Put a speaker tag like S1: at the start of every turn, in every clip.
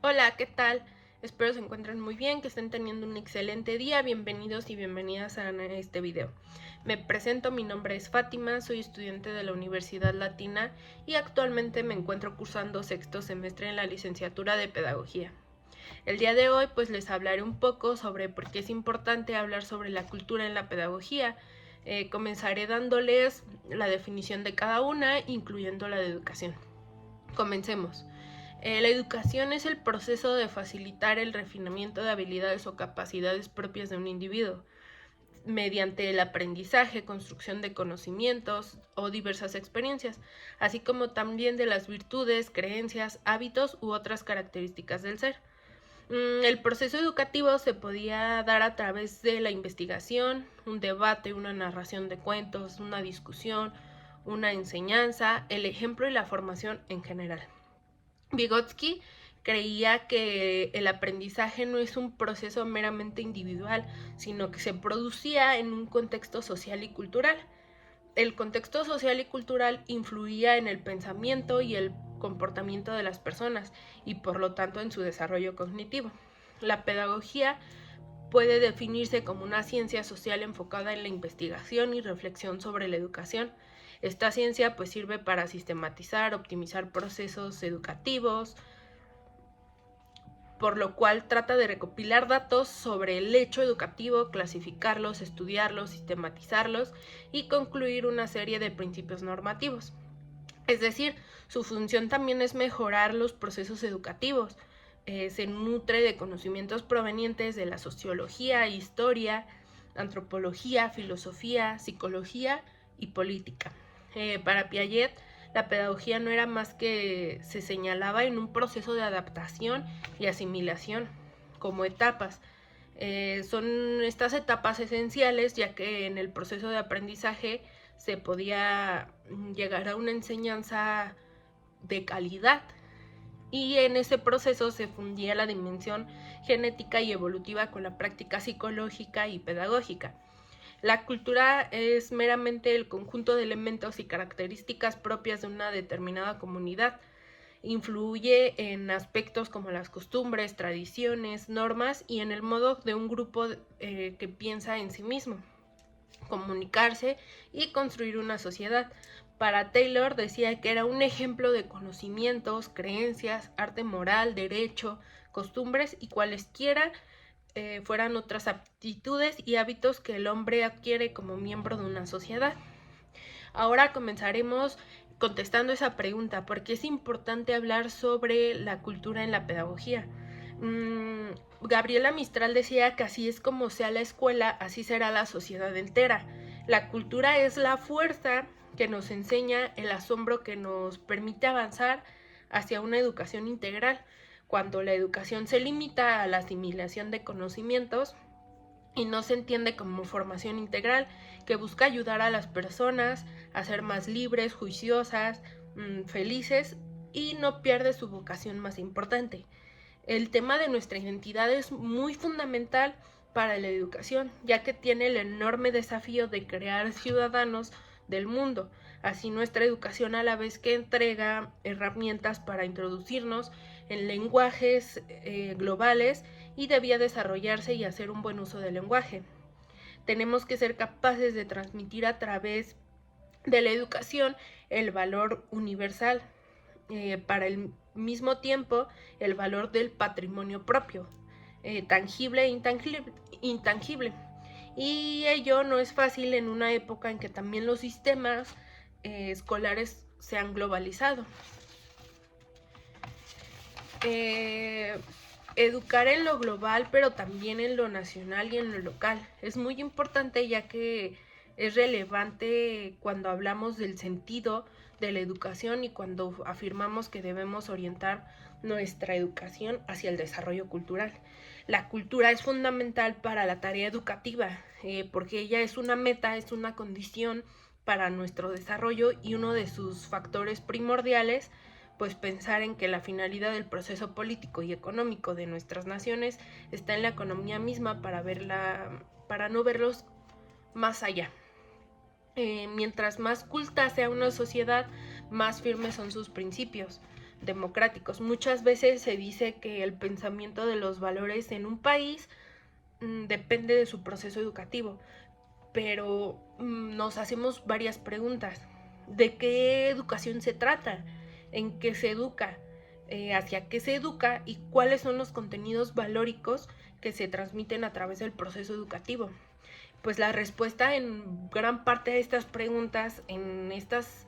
S1: Hola, ¿qué tal? Espero se encuentren muy bien, que estén teniendo un excelente día. Bienvenidos y bienvenidas a este video. Me presento, mi nombre es Fátima, soy estudiante de la Universidad Latina y actualmente me encuentro cursando sexto semestre en la licenciatura de Pedagogía. El día de hoy pues les hablaré un poco sobre por qué es importante hablar sobre la cultura en la pedagogía. Comenzaré dándoles la definición de cada una, incluyendo la de educación. Comencemos. La educación es el proceso de facilitar el refinamiento de habilidades o capacidades propias de un individuo mediante el aprendizaje, construcción de conocimientos o diversas experiencias, así como también de las virtudes, creencias, hábitos u otras características del ser. El proceso educativo se podía dar a través de la investigación, un debate, una narración de cuentos, una discusión, una enseñanza, el ejemplo y la formación en general. Vygotsky creía que el aprendizaje no es un proceso meramente individual, sino que se producía en un contexto social y cultural. El contexto social y cultural influía en el pensamiento y el comportamiento de las personas y por lo tanto en su desarrollo cognitivo. La pedagogía puede definirse como una ciencia social enfocada en la investigación y reflexión sobre la educación. Esta ciencia pues sirve para sistematizar, optimizar procesos educativos, por lo cual trata de recopilar datos sobre el hecho educativo, clasificarlos, estudiarlos, sistematizarlos y concluir una serie de principios normativos. Es decir, su función también es mejorar los procesos educativos. Se nutre de conocimientos provenientes de la sociología, historia, antropología, filosofía, psicología y política. Para Piaget, la pedagogía no era más que se señalaba en un proceso de adaptación y asimilación como etapas. Son estas etapas esenciales, ya que en el proceso de aprendizaje se podía llegar a una enseñanza de calidad y en ese proceso se fundía la dimensión genética y evolutiva con la práctica psicológica y pedagógica. La cultura es meramente el conjunto de elementos y características propias de una determinada comunidad. Influye en aspectos como las costumbres, tradiciones, normas y en el modo de un grupo que piensa en sí mismo, comunicarse y construir una sociedad. Para Taylor decía que era un ejemplo de conocimientos, creencias, arte moral, derecho, costumbres y cualesquiera fueran otras aptitudes y hábitos que el hombre adquiere como miembro de una sociedad. Ahora comenzaremos contestando esa pregunta, ¿por qué es importante hablar sobre la cultura en la pedagogía? Gabriela Mistral decía que así es como sea la escuela, así será la sociedad entera. La cultura es la fuerza que nos enseña, el asombro que nos permite avanzar hacia una educación integral. Cuando la educación se limita a la asimilación de conocimientos y no se entiende como formación integral que busca ayudar a las personas a ser más libres, juiciosas, felices y no pierde su vocación más importante. El tema de nuestra identidad es muy fundamental para la educación, ya que tiene el enorme desafío de crear ciudadanos del mundo. Así nuestra educación, a la vez que entrega herramientas para introducirnos en lenguajes globales, y debía desarrollarse y hacer un buen uso del lenguaje. Tenemos que ser capaces de transmitir a través de la educación el valor universal, para el mismo tiempo el valor del patrimonio propio, tangible e intangible. Y ello no es fácil en una época en que también los sistemas escolares se han globalizado. Eh, Educar en lo global, pero también en lo nacional y en lo local. Es muy importante, ya que es relevante cuando hablamos del sentido de la educación y cuando afirmamos que debemos orientar nuestra educación hacia el desarrollo cultural. La cultura es fundamental para la tarea educativa, porque ella es una meta, es una condición para nuestro desarrollo y uno de sus factores primordiales, pues pensar en que la finalidad del proceso político y económico de nuestras naciones está en la economía misma para no verlos más allá. Mientras más culta sea una sociedad, más firmes son sus principios. democráticos. Muchas veces se dice que el pensamiento de los valores en un país depende de su proceso educativo, pero nos hacemos varias preguntas. ¿De qué educación se trata? ¿En qué se educa? ¿Hacia qué se educa? ¿Y cuáles son los contenidos valóricos que se transmiten a través del proceso educativo? Pues la respuesta en gran parte de estas preguntas, en estas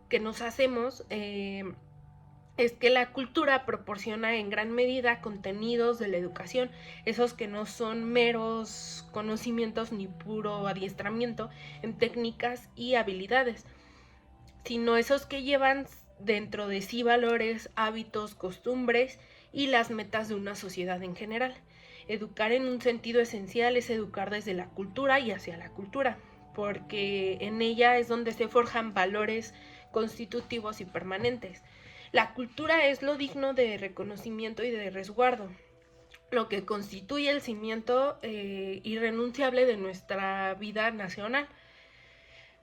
S1: que nos hacemos, es que la cultura proporciona en gran medida contenidos de la educación, esos que no son meros conocimientos ni puro adiestramiento en técnicas y habilidades, sino esos que llevan dentro de sí valores, hábitos, costumbres y las metas de una sociedad en general. Educar en un sentido esencial es educar desde la cultura y hacia la cultura, porque en ella es donde se forjan valores constitutivos y permanentes. La cultura es lo digno de reconocimiento y de resguardo, lo que constituye el cimiento irrenunciable de nuestra vida nacional,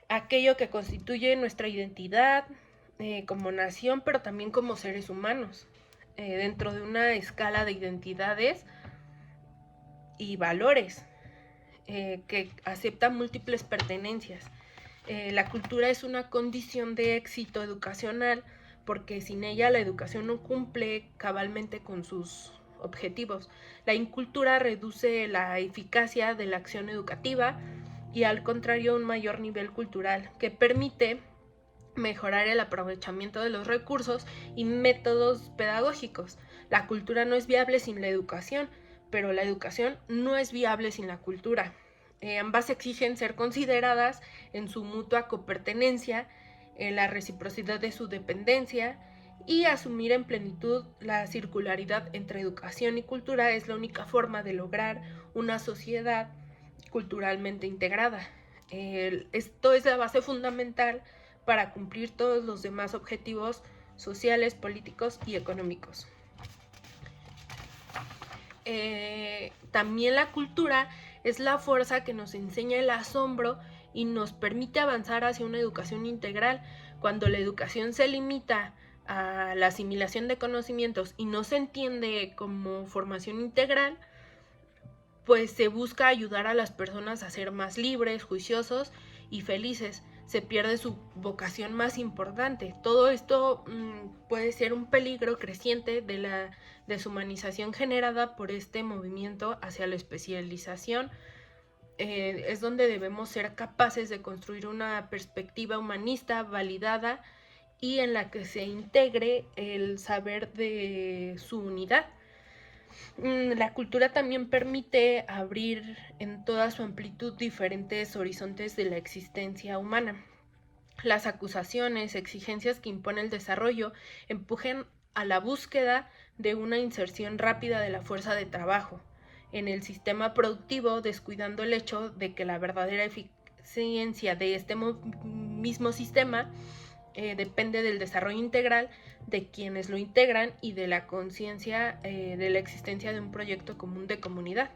S1: aquello que constituye nuestra identidad como nación, pero también como seres humanos, dentro de una escala de identidades y valores que acepta múltiples pertenencias. La cultura es una condición de éxito educacional porque sin ella la educación no cumple cabalmente con sus objetivos. La incultura reduce la eficacia de la acción educativa y al contrario un mayor nivel cultural que permite mejorar el aprovechamiento de los recursos y métodos pedagógicos. La cultura no es viable sin la educación, pero la educación no es viable sin la cultura. Ambas exigen ser consideradas en su mutua copertenencia, en la reciprocidad de su dependencia y asumir en plenitud la circularidad entre educación y cultura es la única forma de lograr una sociedad culturalmente integrada. Esto es la base fundamental para cumplir todos los demás objetivos sociales, políticos y económicos. También la cultura es la fuerza que nos enseña el asombro y nos permite avanzar hacia una educación integral. Cuando la educación se limita a la asimilación de conocimientos y no se entiende como formación integral, pues se busca ayudar a las personas a ser más libres, juiciosos y felices. Se pierde su vocación más importante. Todo esto puede ser un peligro creciente de la deshumanización generada por este movimiento hacia la especialización. Es donde debemos ser capaces de construir una perspectiva humanista validada y en la que se integre el saber de su unidad. La cultura también permite abrir en toda su amplitud diferentes horizontes de la existencia humana. Las acusaciones, exigencias que impone el desarrollo empujan a la búsqueda de una inserción rápida de la fuerza de trabajo en el sistema productivo, descuidando el hecho de que la verdadera eficiencia de este mismo sistema depende del desarrollo integral de quienes lo integran y de la conciencia de la existencia de un proyecto común de comunidad.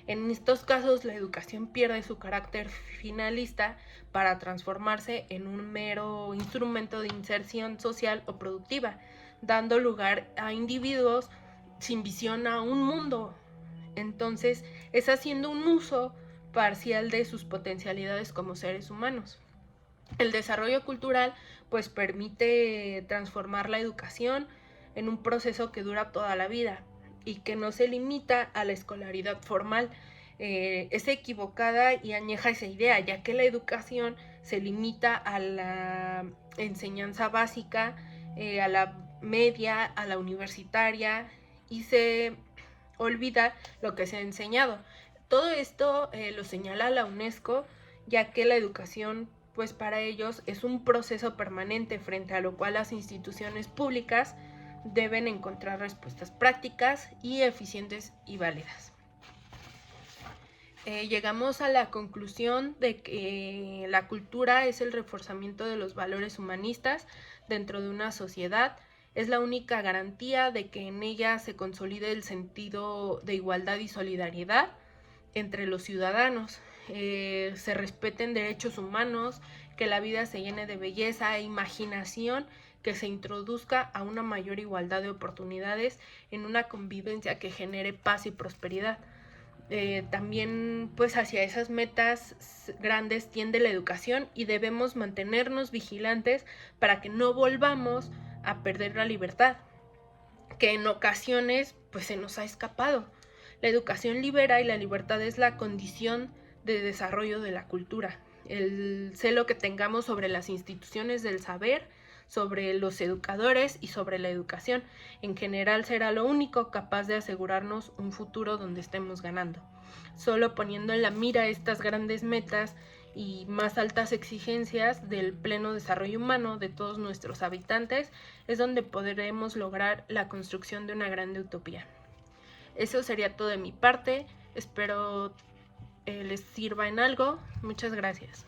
S1: En estos casos, la educación pierde su carácter finalista para transformarse en un mero instrumento de inserción social o productiva, dando lugar a individuos sin visión a un mundo. Entonces, es haciendo un uso parcial de sus potencialidades como seres humanos. El desarrollo cultural pues permite transformar la educación en un proceso que dura toda la vida y que no se limita a la escolaridad formal. Es equivocada y añeja esa idea, ya que la educación se limita a la enseñanza básica, a la media, a la universitaria y se olvida lo que se ha enseñado. Todo esto lo señala la UNESCO, ya que la educación pues para ellos es un proceso permanente frente a lo cual las instituciones públicas deben encontrar respuestas prácticas y eficientes y válidas. Llegamos a la conclusión de que la cultura es el reforzamiento de los valores humanistas dentro de una sociedad, es la única garantía de que en ella se consolide el sentido de igualdad y solidaridad entre los ciudadanos, se respeten derechos humanos, que la vida se llene de belleza e imaginación, que se introduzca a una mayor igualdad de oportunidades en una convivencia que genere paz y prosperidad. También pues hacia esas metas grandes tiende la educación y debemos mantenernos vigilantes para que no volvamos a perder la libertad, que en ocasiones pues se nos ha escapado. La educación libera y la libertad es la condición de desarrollo de la cultura. El celo que tengamos sobre las instituciones del saber, sobre los educadores y sobre la educación en general será lo único capaz de asegurarnos un futuro donde estemos ganando. Solo poniendo en la mira estas grandes metas y más altas exigencias del pleno desarrollo humano de todos nuestros habitantes es donde podremos lograr la construcción de una grande utopía. Eso sería todo de mi parte. Espero les sirva en algo. Muchas gracias.